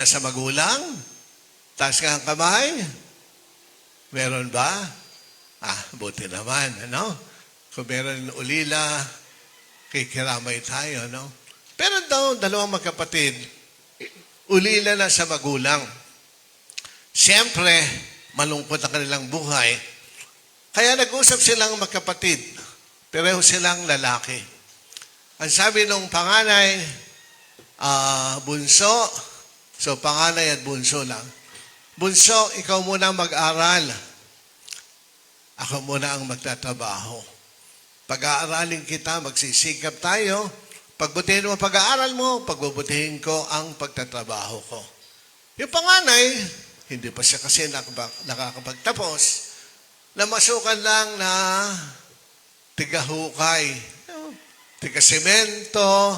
Sa magulang? Taas ka ang kamay? Meron ba? Buti naman, ano? Kung meron ulila, kikiramay tayo, no? Pero daw, dalawang magkapatid, ulila na sa magulang. Siyempre, malungkot ang kanilang buhay. Kaya nag-usap silang magkapatid. Pareho silang lalaki. Ang sabi nung panganay, bunso, so, panganay at bunso lang. Bunso, ikaw muna mag-aral. Ako muna ang magtatrabaho. Pag-aaralin kita, magsisikap tayo. Pagbutihin mo pag-aaral mo, pagbubutihin ko ang pagtatrabaho ko. Yung panganay, hindi pa siya kasi nakakapagtapos, namasukan lang na tigahukay, tigasemento,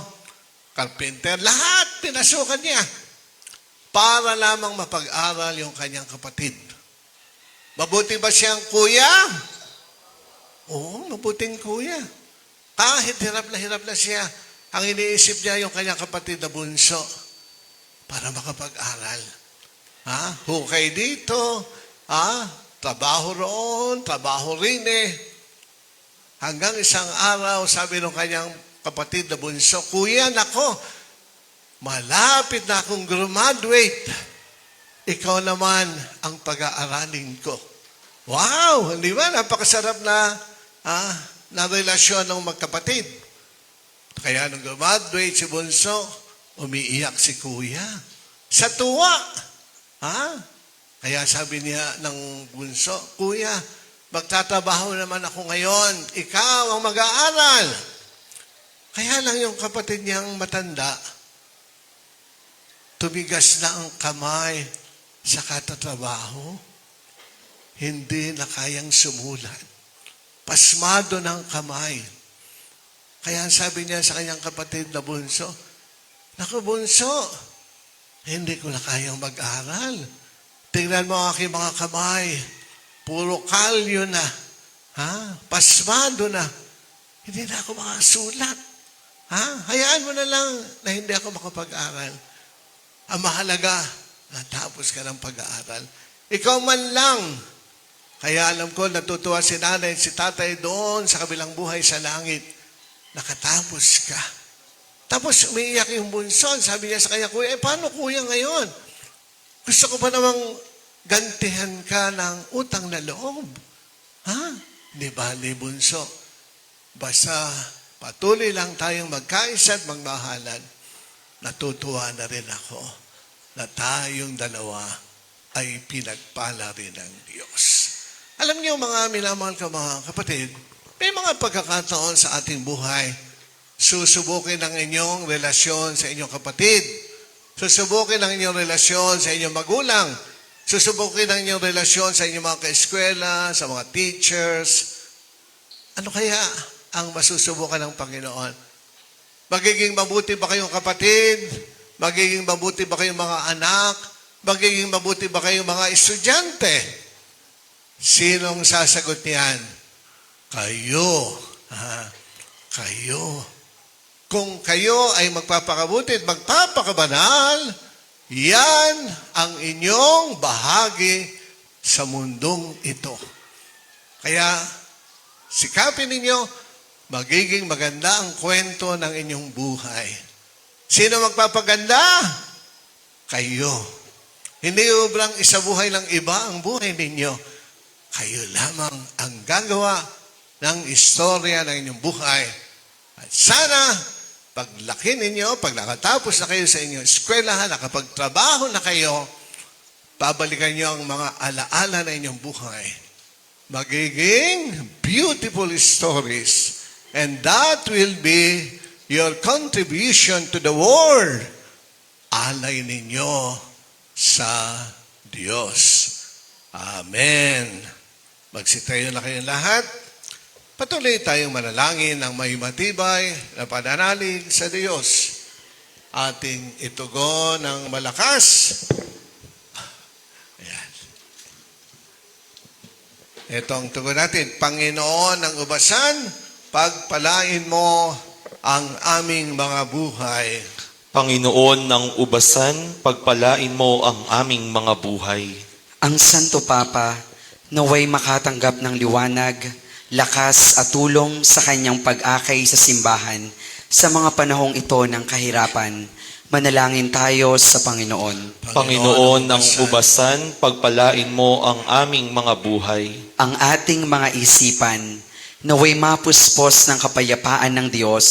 carpenter, lahat pinasukan niya. Para lamang mapag-aral yung kanyang kapatid. Mabuti ba siyang kuya? Oo, mabuting kuya. Kahit hirap na siya, ang iniisip niya yung kanyang kapatid na bunso para makapag-aral. Hukay dito, trabaho roon, trabaho rin eh. Hanggang isang araw, sabi ng kanyang kapatid na bunso, kuya, nako, malapit na akong graduate. Ikaw naman ang pag-aaralin ko. Wow! Hindi ba? Napakasarap na relasyon ng magkapatid. Kaya nung graduate si bunso, umiiyak si kuya. Sa tuwa. Kaya sabi niya ng bunso, kuya, magtatrabaho naman ako ngayon. Ikaw ang mag-aaral. Kaya lang yung kapatid niyang matanda, tumigas na ang kamay sa katatrabaho. Hindi na kayang sumulat. Pasmado ng kamay. Kaya sabi niya sa kanyang kapatid na bunso, naku bunso, hindi ko na kayang mag-aral. Tingnan mo ang aking mga kamay. Puro kalyo na. Pasmado na. Hindi na ako makasulat. Hayaan mo na lang na hindi ako makapag-aral. Ang mahalaga, natapos ka ng pag-aaral. Ikaw man lang. Kaya alam ko, natutuwa si nanay at si tatay doon sa kabilang buhay sa langit. Nakatapos ka. Tapos umiiyak yung bunso. Sabi niya sa kanya, kuya, paano kuya ngayon? Gusto ko pa namang gantihan ka ng utang na loob. Di ba, bunso? Basta patuloy lang tayong magkaisa at magmahalan. Natutuwa na rin ako na tayong dalawa ay pinagpala rin ng Diyos. Alam niyo mga minamahal ka mga kapatid, may mga pagkakataon sa ating buhay, susubukin ang inyong relasyon sa inyong kapatid, susubukin ang inyong relasyon sa inyong magulang, susubukin ang inyong relasyon sa inyong mga kaeskwela, sa mga teachers. Ano kaya ang masusubukan ng Panginoon? Magiging mabuti ba kayong kapatid? Magiging mabuti ba kayong mga anak? Magiging mabuti ba kayong mga estudyante? Sinong sasagot niyan? Kayo. Kayo. Kung kayo ay magpapakabuti at magpapakabanal, yan ang inyong bahagi sa mundong ito. Kaya, sikapin ninyo, magiging maganda ang kwento ng inyong buhay. Sino magpapaganda? Kayo. Hindi ubrang isabuhay ng iba ang buhay ninyo. Kayo lamang ang gagawa ng istorya ng inyong buhay. At sana, paglaki ninyo, pag nakatapos na kayo sa inyong eskwelahan, nakapagtrabaho na kayo, babalikan nyo ang mga alaala na inyong buhay. Magiging beautiful stories. And that will be your contribution to the world. Alay ninyo sa Diyos. Amen. Magsitayo na kayong lahat. Patuloy tayong manalangin ng may matibay na pananalig sa Diyos. Ating itugon ng malakas. Ayan. Ito ang tugon natin. Panginoon ng ubasan, pagpalain mo ang aming mga buhay. Panginoon ng ubasan, pagpalain mo ang aming mga buhay. Ang Santo Papa, naway makatanggap ng liwanag, lakas at tulong sa kanyang pag-akay sa simbahan sa mga panahong ito ng kahirapan. Manalangin tayo sa Panginoon. Panginoon ng ubasan, pagpalain mo ang aming mga buhay. Ang ating mga isipan, naway mapuspos ng kapayapaan ng Diyos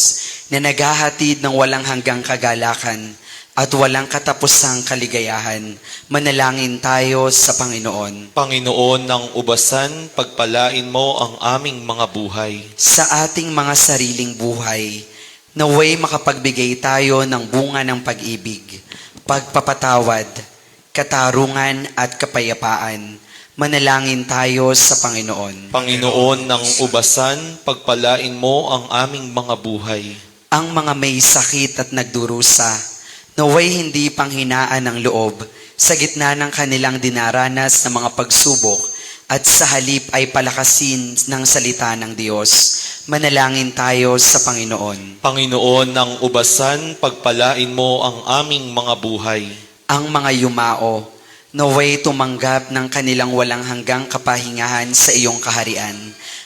na naghahatid ng walang hanggang kagalakan at walang katapusang kaligayahan. Manalangin tayo sa Panginoon. Panginoon ng ubasan, pagpalain mo ang aming mga buhay. Sa ating mga sariling buhay, naway makapagbigay tayo ng bunga ng pag-ibig, pagpapatawad, katarungan at kapayapaan. Manalangin tayo sa Panginoon. Panginoon ng ubasan, pagpalain mo ang aming mga buhay. Ang mga may sakit at nagdurusa, naway hindi panghinaan ng loob sa gitna ng kanilang dinaranas na mga pagsubok at sa halip ay palakasin ng salita ng Diyos. Manalangin tayo sa Panginoon. Panginoon ng ubasan, pagpalain mo ang aming mga buhay. Ang mga yumao, naway tumanggap ng kanilang walang hanggang kapahingahan sa iyong kaharian.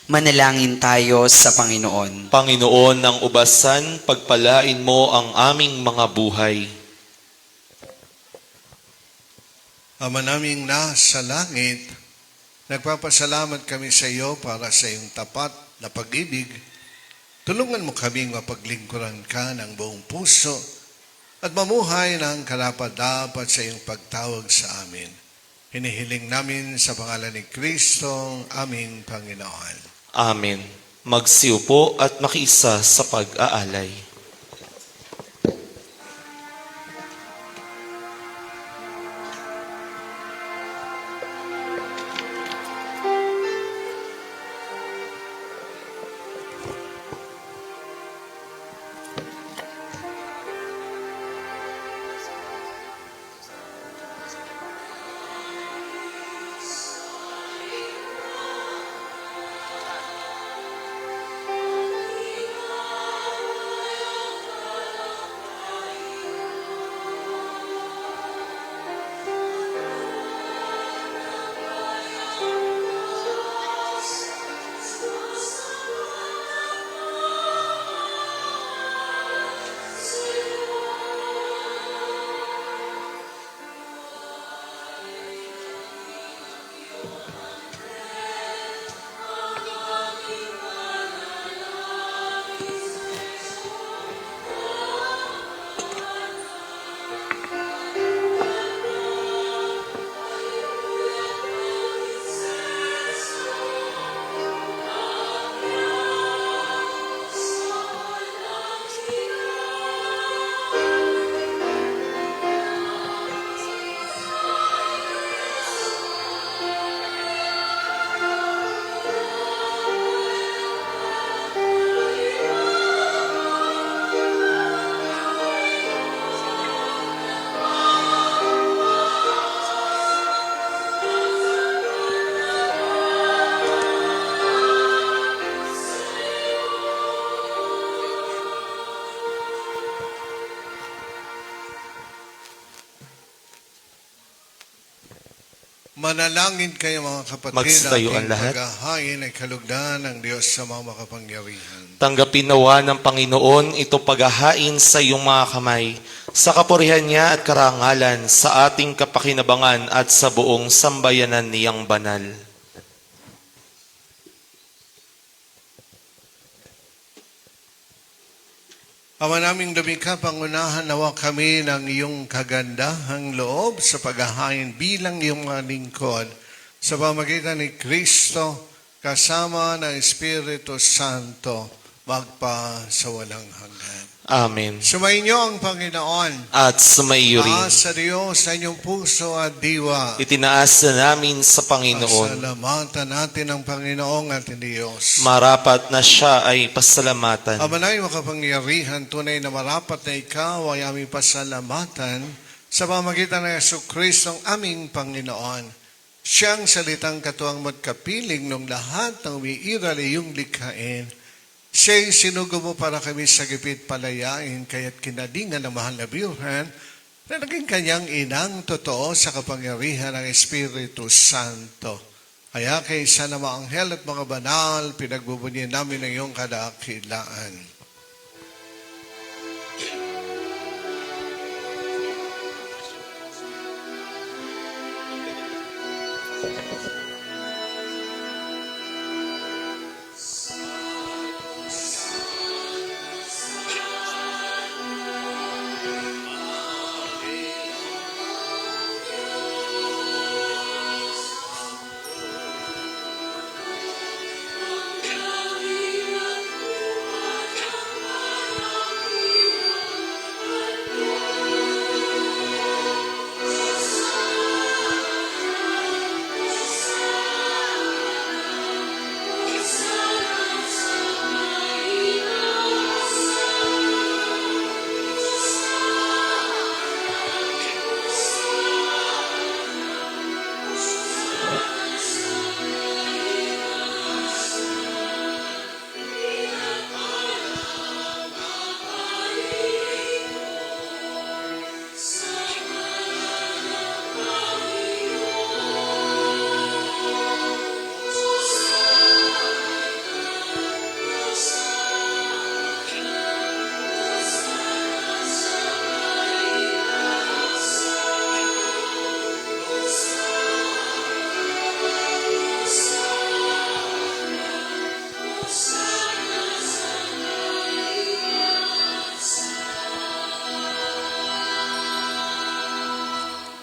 Manalangin tayo sa Panginoon. Panginoon ng ubasan, pagpalain mo ang aming mga buhay. Ama naming nasa langit, nagpapasalamat kami sa iyo para sa iyong tapat na pag-ibig. Tulungan mo kaming mapaglingkuran ka ng buong puso at mamuhay ng karapat-dapat sa iyong pagtawag sa amin. Hinihiling namin sa pangalan ni Kristo, aming Panginoon. Amen. Magsiupo at makiisa sa pag-aalay. Manalangin kayo mga kapatid, Magstayo ang ating lahat. paghahain ay kalugdan ng Diyos sa mga makapangyarihan. Tanggapin nawa ng Panginoon ito paghahain sa iyong mga kamay, sa kapurihan niya at karangalan, sa ating kapakinabangan at sa buong sambayanan niyang banal. Ama naming lumikha, pangunahan nawa kami ng iyong kagandahang loob sa paghahain bilang iyong mga lingkod sa pamagitan ni Kristo kasama ng Espiritu Santo magpa sa walang hanggan. Amen. Sumainyo ang Panginoon. At sumaiyo rin. Taas sa Diyos sa inyong puso at diwa. Itinaas na namin sa Panginoon. Pasalamatan natin ang Panginoong ating Diyos. Marapat na siya ay pasalamatan. Ama na makapangyarihan, tunay na marapat na ikaw ay aming pasalamatan sa pamagitan ng Jesucristo ang aming Panginoon. Siyang salitang katuwang at kapiling ng lahat ng umiiral iyong likhain. Siya'y sinugo mo para kami sa gipit palayain, kaya't kinalingan ng mahal na Birhen na naging kanyang inang totoo sa kapangyarihan ng Espiritu Santo. Kaya kaysa na mga anghel at mga banal, pinagbubunyin namin ang iyong kadakilaan.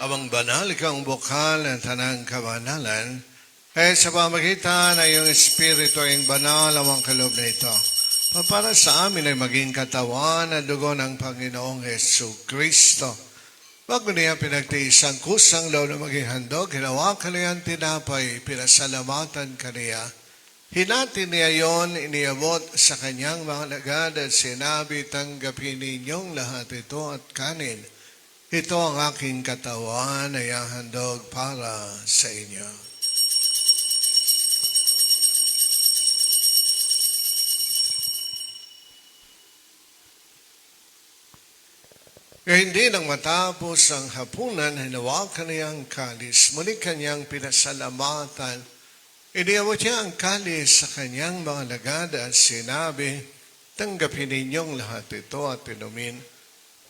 Amang banal, ikaw ang bukal ng tanang kabanalan, kaya sa pamagitan ng iyong Espiritu ay banal ang kaloob na ito. Para sa amin ay maging katawan at dugo ng Panginoong Hesus Kristo. Bago niya pinagtiis ang kusang loob na maging handog, ginawa ka niyang tinapay, pinasalamatan ka niya. Hinati niya yon, iniabot sa kanyang mga lagad at sinabi, tanggapin ninyong lahat ito at kanin. Ito ang aking katawan ay handog para sa inyo. Kaya hindi nang matapos ang hapunan, hinawakan niya ang kalis. Muli kanyang pinasalamatan. Iniabot niya ang kalis sa kanyang mga lagad at sinabi, tanggapin ninyong lahat ito at inumin.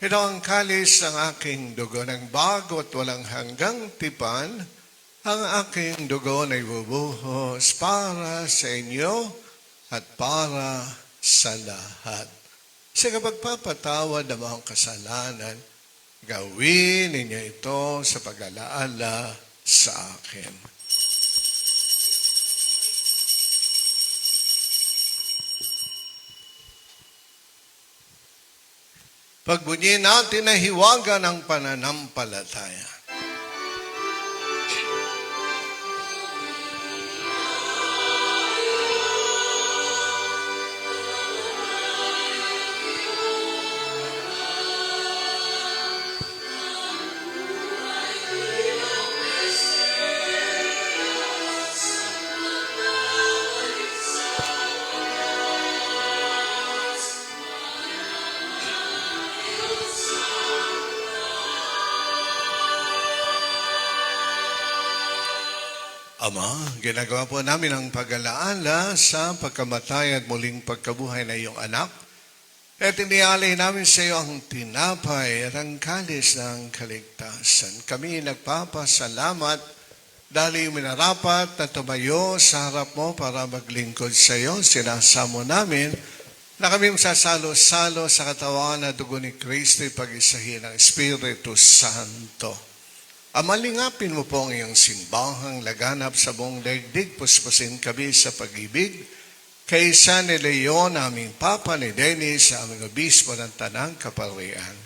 Ito ang kalis ng aking dugo ng bago at walang hanggang tipan. Ang aking dugo na ibubuhos para sa inyo at para sa lahat. Sa kapagpapatawad ng mga kasalanan, gawin ninyo ito sa pag-alaala sa akin. Pagbunyin natin na hiwaga ng pananampalataya. Ama, ginagawa po namin ang pag-alaala sa pagkamatay at muling pagkabuhay na iyong anak. At inialay namin sa iyo ang tinapay at ang kalis ng kaligtasan. Kami nagpapasalamat dahil minarapat na tumayo sa harap mo para maglingkod sa iyo. Sinasamo namin na kami sasalo-salo sa katawan na dugo ni Kristo pag-isahin ng Espiritu Santo. Amalingapin mo po ang iyong simbahang laganap sa buong daigdig, puspusin kami sa pag-ibig, kaysa ni Leon, aming Papa, ni Dennis, sa aming obispo ng Tanang Kaparian.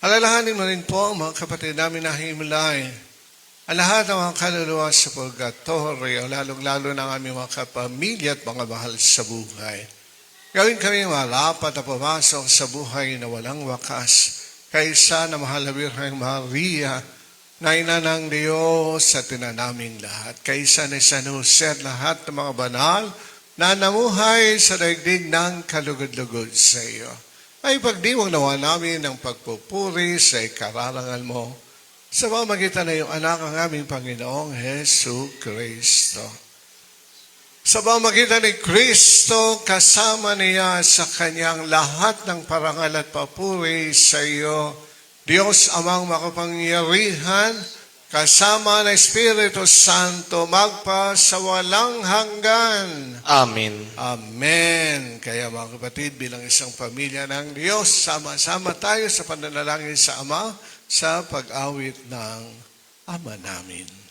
Alalahanin mo rin po ang mga kapatid namin na himlay, ang lahat ng mga kaluluwa sa purgatorio, lalong-lalo ng aming mga kapamilya at mga mahal sa buhay. Gawin kami marapat na pumasok sa buhay na walang wakas, kaysa na mahal na Birheng Maria, na ina ng Diyos sa tinanaming lahat. Kaysa ni San Jose at lahat ng mga banal, na namuhay sa daigdig ng kalugod-lugod sa iyo. Ay pagdiwang nawa namin ng pagpupuri sa ikararangal mo sa pamamagitan ng iyong anak ang aming Panginoong Hesu Kristo. Sa pamamagitan ni Kristo, kasama niya sa kanyang lahat ng parangal at papuri sa iyo, Diyos amang makapangyarihan, kasama ng Espiritu Santo, magpa sa walang hanggan. Amen. Amen. Kaya mga kapatid, bilang isang pamilya ng Diyos, sama-sama tayo sa pananalangin sa Ama, sa pag-awit ng Ama namin.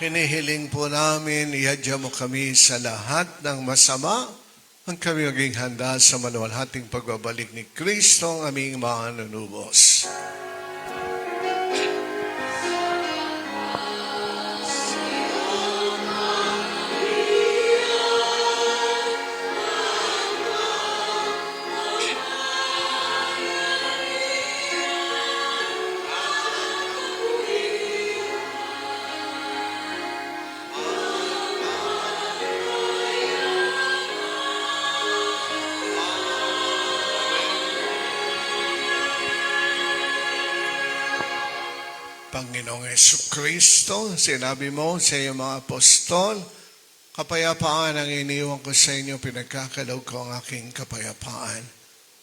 Hinihiling po namin, ihadya mo kami sa lahat ng masama, ang kami maging handa sa maluwalhating pagbabalik ni Kristo, ang aming manunubos. Panginoong Jesucristo, sinabi mo sa iyong mga apostol, kapayapaan ang iniwan ko sa inyo, pinagkakaloob ko ang aking kapayapaan.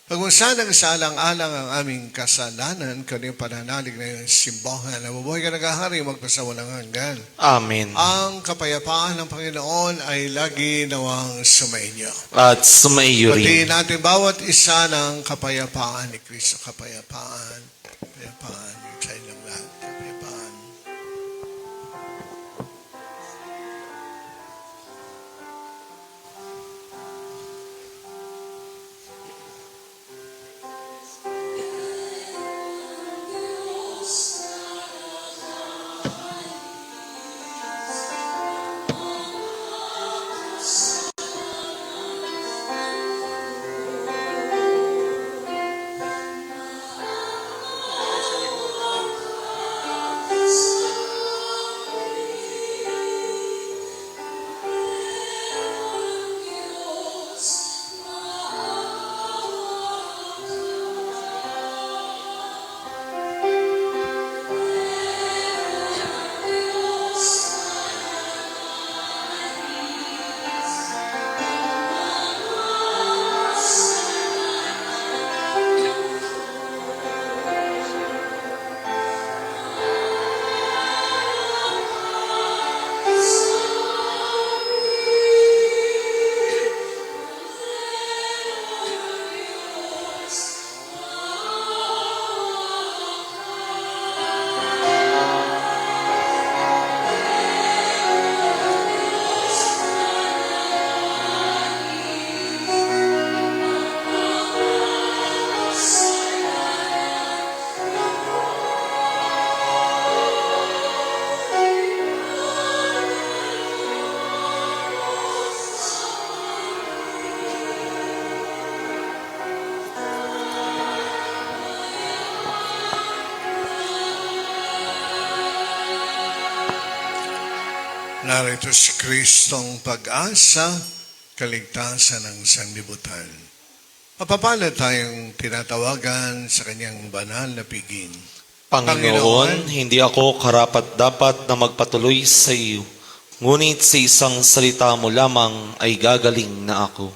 Pag-unsa ng salang-alang ang aming kasalanan, kanyang pananalig na iyong simbahan, na mabuhay ka nagahari, magpasawalang hanggan. Amen. Ang kapayapaan ng Panginoon ay lagi nawang sumainyo. At sumaiyo Pati rin. natin bawat isa ng kapayapaan ni Kristo, kapayapaan, kapayapaan, sa inyong lahat, kapayapaan. Narito si Kristong pag-asa, kaligtasan ng sanlibutan. Mapapalad tayong tinatawagan sa kanyang banal na piging. Panginoon, hindi ako karapat-dapat na magpatuloy sa iyo, ngunit sa isang salita mo lamang ay gagaling na ako.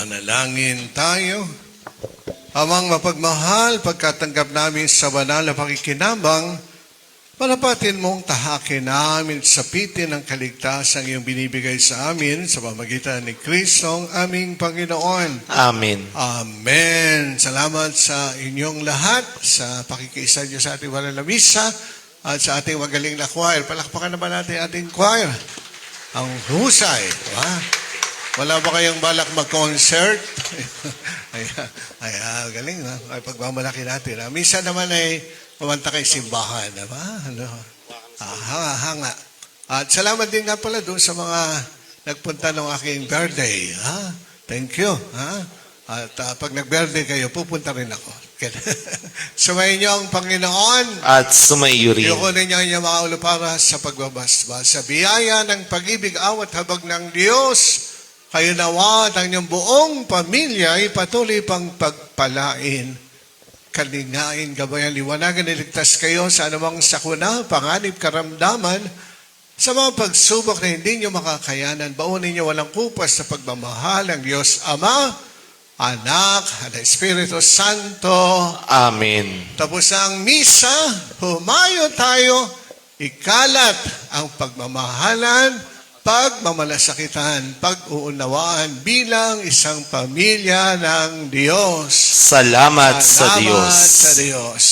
Manalangin tayo. Amang mapagmahal, pagkatanggap namin sa banal na pakikinabang, panapatin mong tahakin namin sa pitin ng kaligtasang iyong binibigay sa amin sa pamagitan ni Kristong aming Panginoon. Amen. Amen. Salamat sa inyong lahat sa pakikiisa niyo sa ating banal na misa at sa ating magaling na choir. Palakpakan naman natin ating choir. Ang husay. Wala ba kayong balak mag-concert? Galing. Ay, pagmamalaki natin. Minsan naman ay kumanta kay simbahan. Diba? Hanga. At salamat din nga pala doon sa mga nagpunta ng aking birthday. Thank you. At pag nag-birthday kayo, pupunta rin ako. Sumayin niyo ang Panginoon. At sumaiyo rin. Iyukunin niyo ang inyong mga ulo para sa pagbabasbas. Sa biyaya ng pag-ibig, awat habag ng Diyos, kayo nawa at ang inyong buong pamilya ay patuloy pang pagpalain. Kalingain, gabayan, liwanagan, niligtas kayo sa anumang sakuna, panganib, karamdaman, sa mga pagsubok na hindi nyo makakayanan. Baunin nyo walang kupas sa pagmamahal ng Diyos Ama, Anak, at Espiritu Santo. Amen. Tapos ang misa, humayo tayo, ikalat ang pagmamahalan, pagmamalasakitan, pag-uunawaan bilang isang pamilya ng Diyos. Salamat sa Diyos. Salamat sa Diyos.